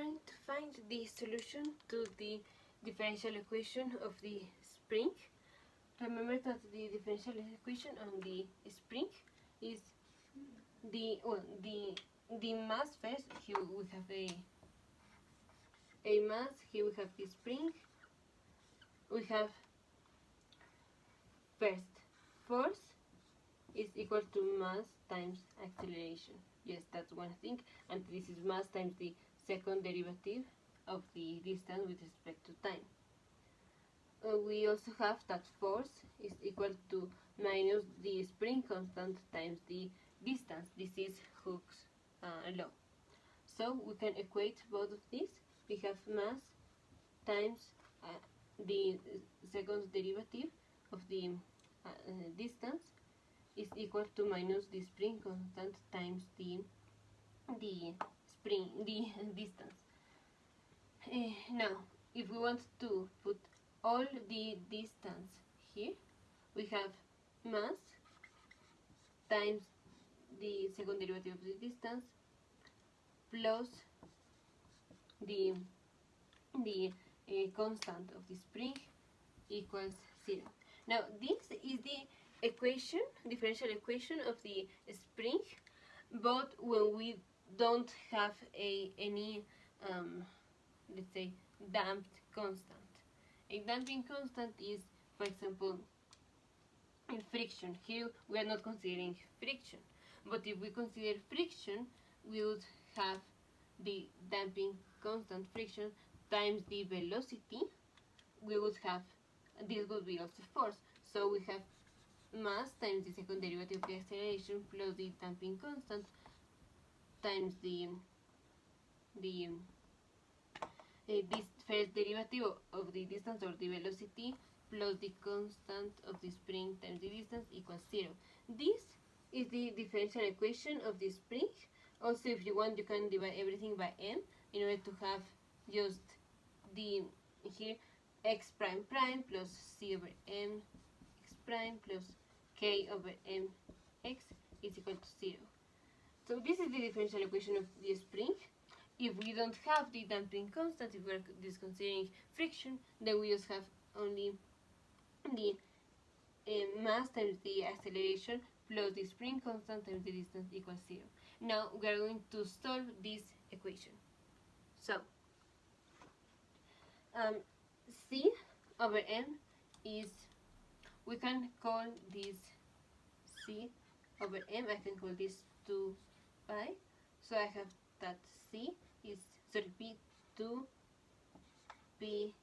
going to find the solution to the differential equation of the spring. Remember that the differential equation on the spring is the mass first. Here we have a mass, here we have the spring. We have first force is equal to mass times acceleration. Yes, that's one thing, and this is mass times the second derivative of the distance with respect to time. We also have that force is equal to minus the spring constant times the distance. This is Hooke's law. So we can equate both of these. We have mass times the second derivative of the distance is equal to minus the spring constant times the distance. Now, if we want to put all the distance here, we have mass times the second derivative of the distance plus the constant of the spring equals 0. Now, this is the equation, differential equation of the spring, but when we don't have any let's say damped constant. A damping constant is, for example, in friction. Here we are not considering friction, but if we consider friction, we would have the damping constant friction times the velocity. We would have, this would be also force. So we have mass times the second derivative of the acceleration plus the damping constant times the this first derivative of the distance or the velocity plus the constant of the spring times the distance equals 0. This is the differential equation of the spring. Also, if you want, you can divide everything by m in order to have just the here x prime prime plus c over m x prime plus k over m x is equal to 0. So this is the differential equation of the spring. If we don't have the damping constant, if we're just considering friction, then we just have only the mass times the acceleration plus the spring constant times the distance equals 0. Now we are going to solve this equation. So c over m is, we can call this c over m, I can call this 2 pi, so I have that c is, sorry, p 2 p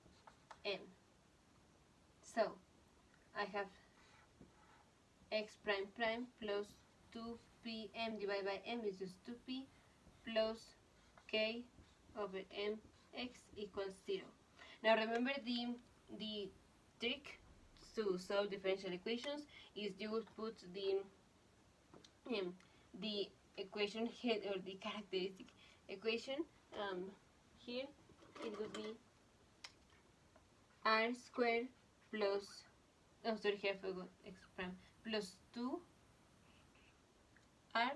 m. So I have x prime prime plus 2 p m divided by m is just 2p plus k over m x equals 0. Now remember, the trick to solve differential equations is you would put the equation here, or the characteristic equation here. It would be r squared plus, oh sorry, here I forgot x prime, plus 2 r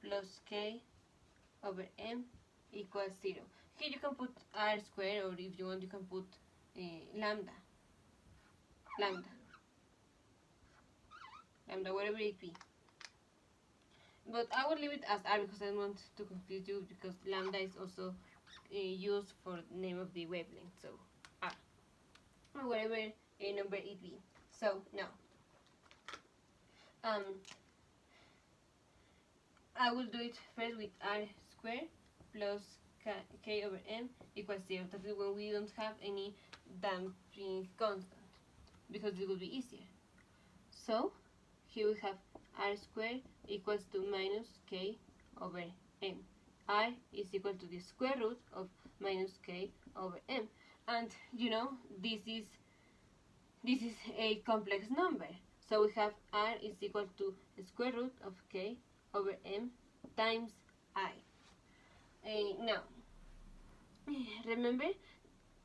plus k over m equals 0. Here you can put r squared, or if you want you can put lambda, whatever it be. But I will leave it as r because I don't want to confuse you, because lambda is also used for the name of the wavelength, so r, or whatever number it be. So now I will do it first with r squared plus k over m equals 0. That is when we don't have any damping constant, because it will be easier. So here we have r squared equals to minus k over m. R is equal to the square root of minus k over m, and you know this is a complex number, so we have r is equal to the square root of k over m times I. Now remember,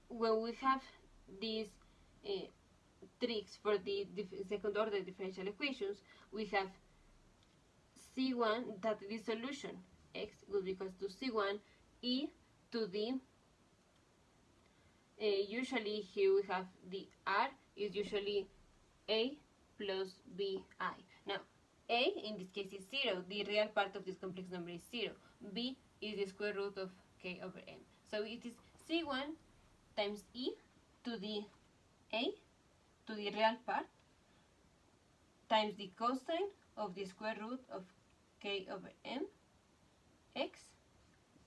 when we have these tricks for the second order differential equations, we have C1, that the solution x will be equal to C1 e to the, usually here we have the r is usually a plus bi. Now, a in this case is 0. The real part of this complex number is 0. B is the square root of k over m. So it is c1 times e to the a to the real part times the cosine of the square root of k over m x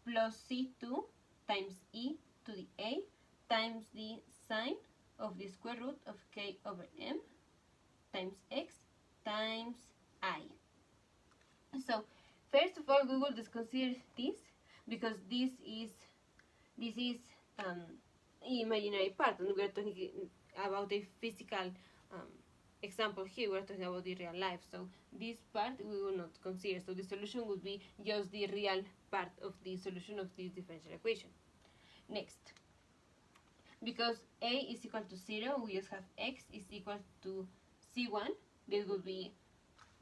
plus c2 times e to the a times the sine of the square root of k over m times x times I. So first of all, we will just consider this because this is imaginary part, and we are talking about a physical example here. We are talking about the real life, so this part we will not consider. So the solution would be just the real part of the solution of this differential equation. Next, because a is equal to 0, we just have x is equal to c1. This would be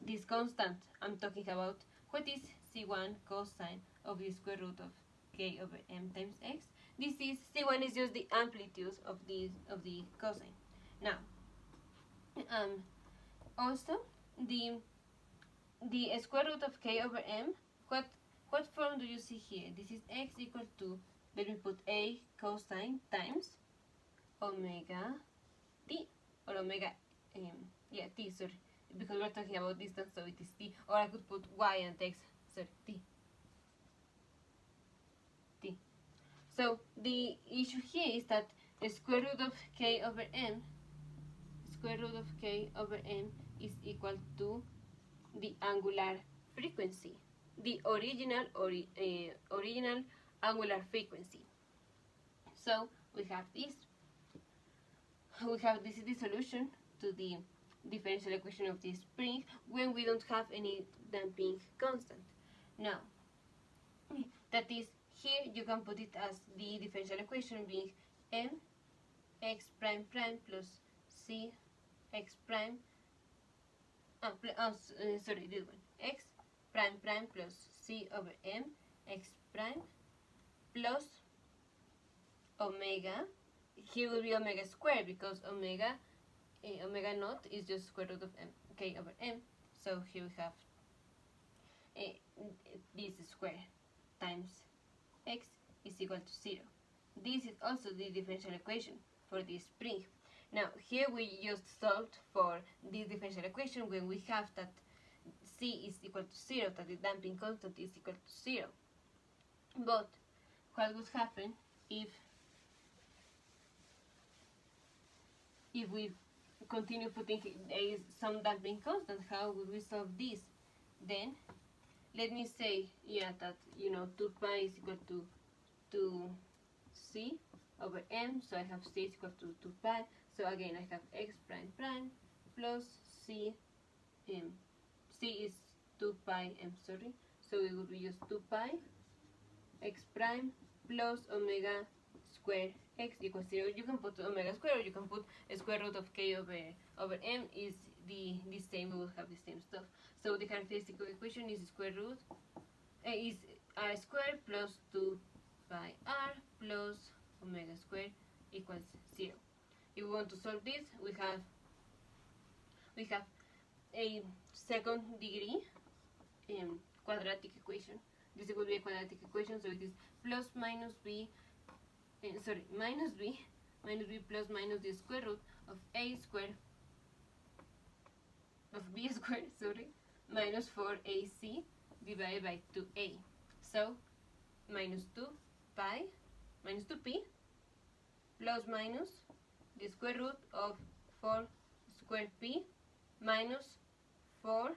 this constant I'm talking about. What is c1 cosine of the square root of k over m times x? This is c1 is just the amplitude of the cosine. Now, also the square root of k over m. What form do you see here? This is x equal to, let me put a cosine times omega t, or omega t, sorry, because we're talking about distance, so it is t, or I could put y and x, sorry, t. So the issue here is that the square root of k over m is equal to the angular frequency, the original angular frequency. So we have this. This is the solution to the differential equation of the spring when we don't have any damping constant. Now, that is, here you can put it as the differential equation being m x prime prime plus c x prime, sorry, this one, x prime prime plus c over m x prime plus omega. Here will be omega squared because omega naught is just square root of k over m. So here we have this square times x is equal to 0. This is also the differential equation for the spring. Now here we just solved for this differential equation when we have that c is equal to 0, that the damping constant is equal to 0. But what would happen if we continue putting some damping constant? How would we solve this? Then let me say, that 2 pi is equal to c over m, so I have c is equal to 2 pi. So again I have x prime prime plus c is 2 pi m, sorry, so it would be just 2 pi x prime plus omega square x equals 0. You can put omega square, or you can put a square root of k over m is the same. We will have the same stuff. So the characteristic equation is square root is r squared plus 2 pi r plus omega squared equals 0. If we want to solve this, we have a second degree quadratic equation. This will be a quadratic equation, so it is plus minus b, minus b plus minus the square root of a squared of b squared, minus 4ac divided by 2a. So minus 2 pi minus 2p plus minus the square root of 4 squared p minus 4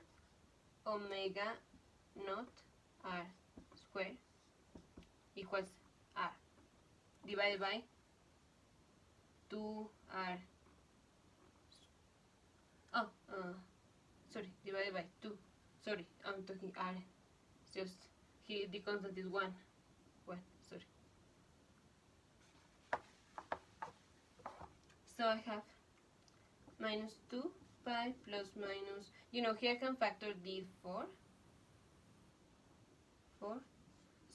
omega naught r squared equals r divided by 2r, divided by 2, I'm talking r, just here the constant is 1, so I have minus 2 pi plus minus, here I can factor the 4,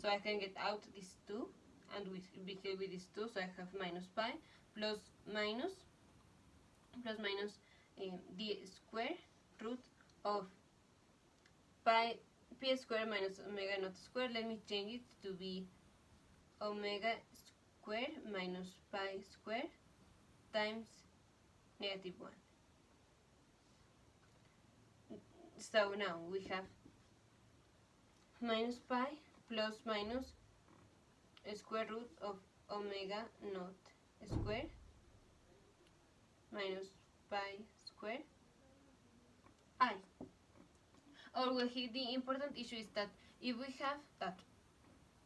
so I can get out this 2, and be here with this 2, so I have minus pi plus minus the square root of pi square minus omega naught square. Let me change it to be omega square minus pi square times -1. So now we have minus pi plus minus square root of omega naught square minus pi square I. Or well, here the important issue is that if we have that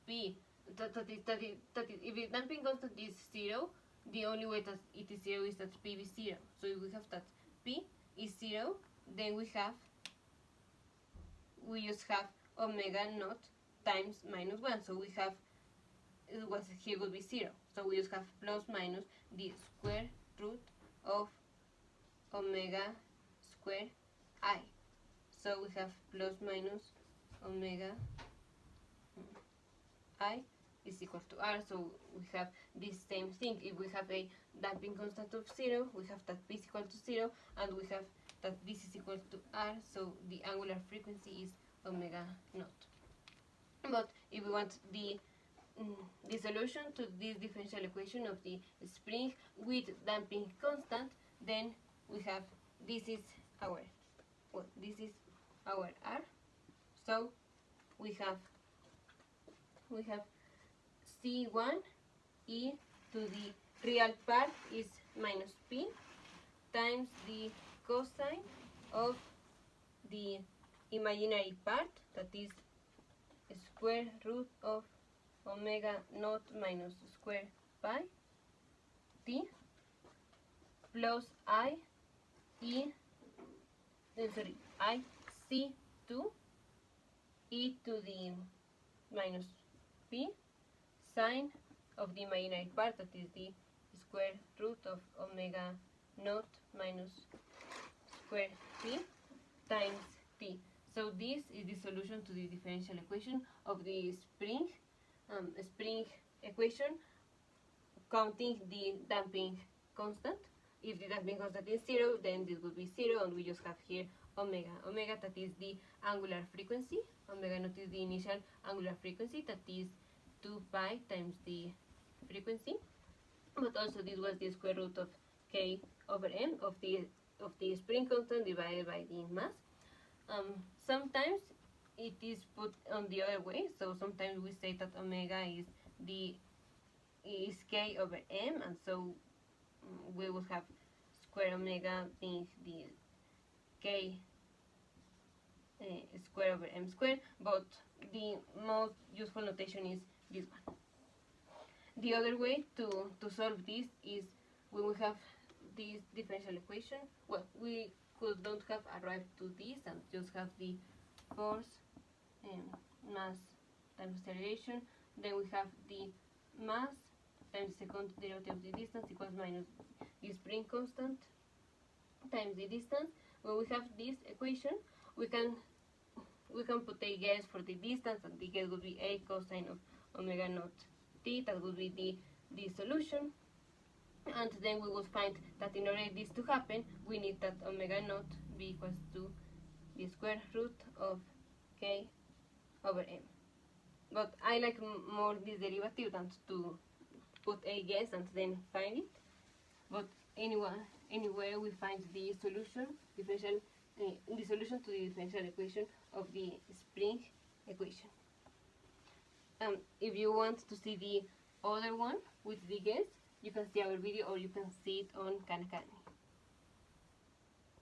p, if the damping constant is 0, the only way that it is 0 is that p is 0. So if we have that p is 0, then we just have omega naught times -1. So we have, here would be 0. So we just have plus minus the square root of omega square I. So we have plus minus omega I is equal to R. So we have this same thing. If we have a damping constant of 0, we have that P is equal to 0, and we have that this is equal to R. So the angular frequency is omega naught. But if we want the solution to this differential equation of the spring with damping constant, then we have this is our R. So we have C1 e to the real part is minus p times the cosine of the imaginary part, that is square root of omega naught minus square pi t plus I C2 e to the minus p sine of the imaginary part, that is the square root of omega naught minus square t times t. So this is the solution to the differential equation of the spring equation, counting the damping constant. If the damping constant is 0, then this would be 0, and we just have here omega, that is the angular frequency, omega naught is the initial angular frequency, that is 2 pi times the frequency, but also this was the square root of k over m of the spring constant divided by the mass. Sometimes it is put on the other way, so sometimes we say that omega is k over m, and so we will have square omega being the k square over m square, but the most useful notation is this one. The other way to solve this is when we have this differential equation. Well, we don't have arrived to this and just have the force mass times acceleration. Then we have the mass times the second derivative of the distance equals minus the spring constant times the distance. When we have this equation, we can put a guess for the distance, and the guess would be a cosine of omega naught t. That would be the solution. And then we will find that in order this to happen, we need that omega naught be equals to the square root of k over m. But I like more this derivative than to put a guess and then find it. But anywhere we find the solution, the solution to the differential equation of the spring equation. If you want to see the other one with the guess, you can see our video, or you can see it on Cada.